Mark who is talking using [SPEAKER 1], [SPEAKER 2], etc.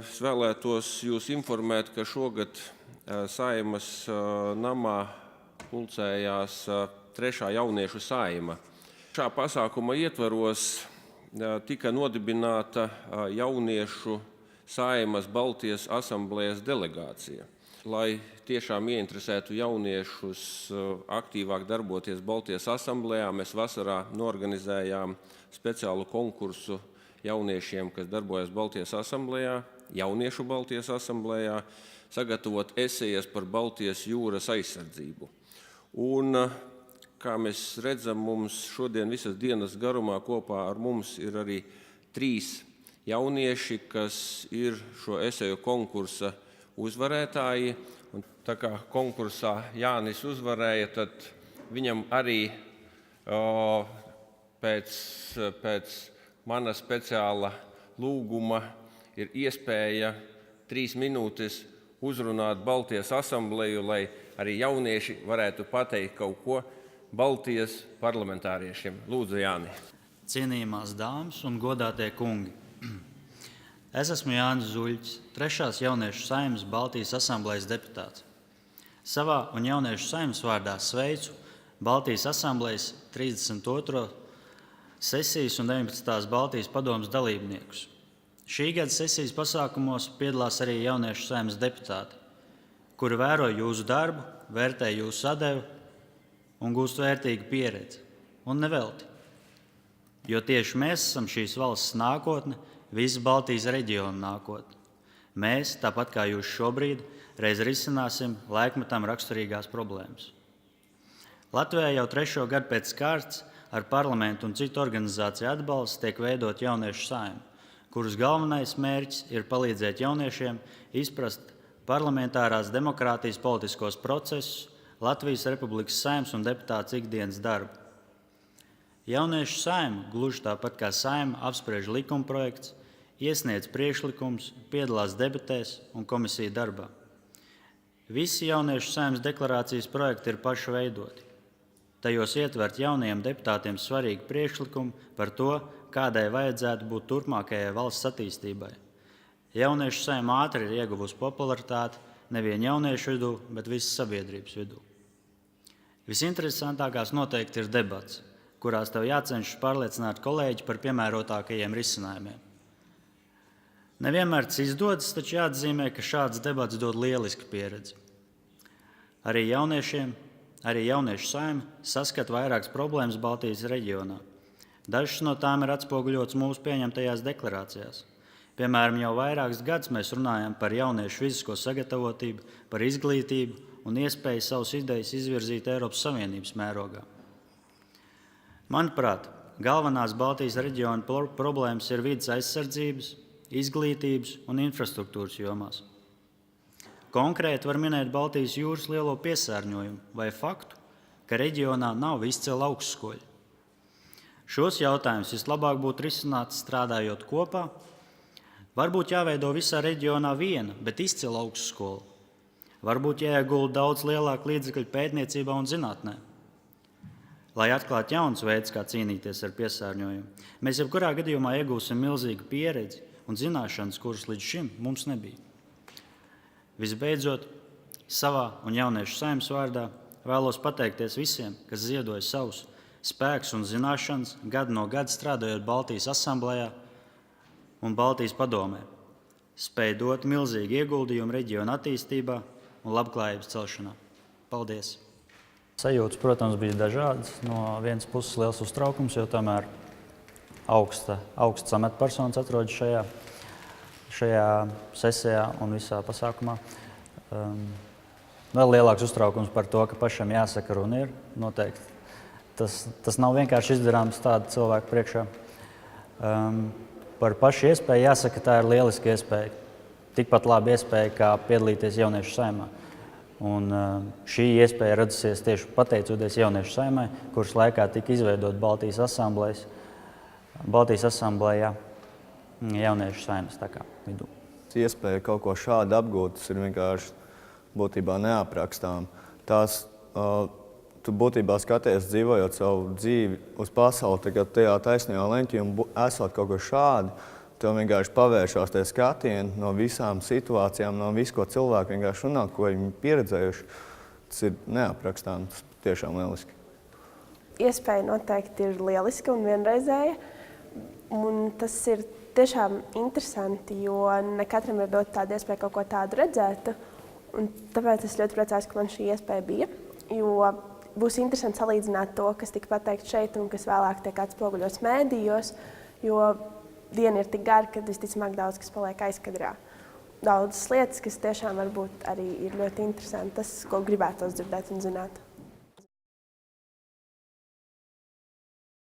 [SPEAKER 1] Es vēlētos jūs informēt, ka šogad Saeimas namā pulcējās 3. jauniešu saeima. Šā pasākuma ietvaros tika nodibināta jauniešu Saeimas Baltijas asamblējas delegācija. Lai tiešām ieinteresētu jauniešus aktīvāk darboties Baltijas asamblējā, mēs vasarā norganizējām speciālu konkursu jauniešiem, kas darbojas Baltijas asamblējā, jauniešu Baltijas asamblējā, sagatavot esejas par Baltijas jūras aizsardzību. Un, kā mēs redzam, mums šodien visas dienas garumā kopā ar mums ir arī 3 jaunieši, kas ir šo eseju konkursa uzvarētāji. Un tā kā konkursā Jānis uzvarēja, tad viņam arī pēc mana speciāla lūguma ir iespēja 3 minūtes uzrunāt Baltijas asambleju, lai arī jaunieši varētu pateikt kaut ko Baltijas parlamentāriešiem. Lūdzu, Jāni.
[SPEAKER 2] Cienījamās dāmas un godātie kungi. Es esmu Jānis Zuļķis, 3. jauniešu saeimas Baltijas asamblejas deputāts. Savā un jauniešu saeimas vārdā sveicu Baltijas asamblejas 32. sesijas un 19. Baltijas padomes dalībniekus. Šī gada sesijas pasākumos piedalās arī jauniešu saeimas deputāti, kuri vēro jūsu darbu, vērtē jūsu sadevu un gūst vērtīgu pieredzi. Un nevelti. Jo tieši mēs esam šīs valsts nākotne, visas Baltijas reģiona nākotne. Mēs, tāpat kā jūs šobrīd, reiz risināsim laikmetam raksturīgās problēmas. Latvijā jau 3. gadu pēc kārtas ar parlamentu un citu organizāciju atbalstu tiek veidot jauniešu saeima, kuras galvenais mērķis ir palīdzēt jauniešiem izprast parlamentārās demokrātijas politiskos procesus, Latvijas Republikas saeimas un deputāts ikdienas darbu. Jauniešu saeima, gluži tāpat kā saeima, apspriež likumprojekts, iesniedz priekšlikums, piedalās debatēs un komisiju darbā. Visi jauniešu saeimas deklarācijas projekti ir paši veidoti. Tajos ietvert jaunajiem deputātiem svarīgi priekšlikumi par to, kādai vajadzētu būt turpmākajai valsts attīstībai. Jauniešu saeima ātri ir ieguvusi popularitāti nevien jauniešu vidū, bet visas sabiedrības vidū. Visinteresantākās noteikti ir debats, kurās tev jācenšas pārliecināt kolēģi par piemērotākajiem risinājumiem. Nevienmēr tas izdodas, taču jāatzīmē, ka šāds debats dod lielisku pieredzi. Arī jauniešu saeima saskata vairākas problēmas Baltijas reģionā. Dažas no tām ir atspoguļotas mūsu pieņemtajās deklarācijās. Piemēram, jau vairākus gadus mēs runājam par jauniešu fizisko sagatavotību, par izglītību un iespēju savas idejas izvirzīt Eiropas Savienības mērogā. Manuprāt, galvenās Baltijas reģiona problēmas ir vides aizsardzības, izglītības un infrastruktūras jomās. Konkrēti var minēt Baltijas jūras lielo piesārņojumu vai faktu, ka reģionā nav izcila augstskoļi. Šos jautājumus vislabāk būtu risināt strādājot kopā. Varbūt jāveido visā reģionā viena, bet izcila augstskola. Varbūt jāiegulda daudz lielāku līdzekļu pētniecībā un zinātnē, lai atklātu jauns veids, kā cīnīties ar piesārņojumu. Mēs jebkurā gadījumā iegūsim milzīgu pieredzi un zināšanas, kuras līdz šim mums nebija. Visbeidzot, savā un jauniešu saeimas vārdā vēlos pateikties visiem, kas ziedoja savus spēkus un zināšanas gadu no gada strādājot Baltijas asamblējā un Baltijas padomē, spēja dot milzīgu ieguldījumu reģiona attīstībā un labklājības celšanā. Paldies!
[SPEAKER 3] Sajūtas, protams, bija dažādas. No vienas puses liels uztraukums, jo tomēr augsts amatpersonas atrodas šajā sesijā un visā pasākumā. Vēl lielāks uztraukums par to, ka pašam jāsaka runa ir noteikti. Tas nav vienkārši izdarāms tādu cilvēku priekšā. Par pašu iespēju jāsaka, tā ir lieliska iespēja. Tikpat labi iespēja, kā piedalīties jauniešu saeimā. Un šī iespēja radusies tieši pateicoties jauniešu saeimai, kuras laikā tika izveidot Baltijas asamblējā jauniešu saeimas vidū.
[SPEAKER 4] Iespēja kaut ko šādu apgūt, tas ir vienkārši būtībā neaprakstām. Tu būtībā skaties, dzīvojot savu dzīvi uz pasauli, tagad tajā taisnajā leņķī un esot kaut ko šādu, tev vienkārši pavēršās tie skatieni no visām situācijām, no visu, ko cilvēki vienkārši runā, ko viņi pieredzējuši. Tas ir neaprakstāms, tiešām lieliski.
[SPEAKER 5] Iespēja noteikti ir lieliska un vienreizēja. Un tas ir tiešām interesanti, jo ne katram ir dot tādu iespēju kaut ko tādu redzēt. Un tāpēc es ļoti priecājos, ka man šī iespēja bija. Jo būs interesanti salīdzināt to, kas tika pateikts šeit un kas vēlāk tiek atspoguļots mēdījos. Jo diena ir tik gara, ka visticamāk daudz kas paliek aizkadrā. Daudzas lietas, kas tiešām varbūt arī ir ļoti interesanti, tas, ko gribētos dzirdēt un zināt.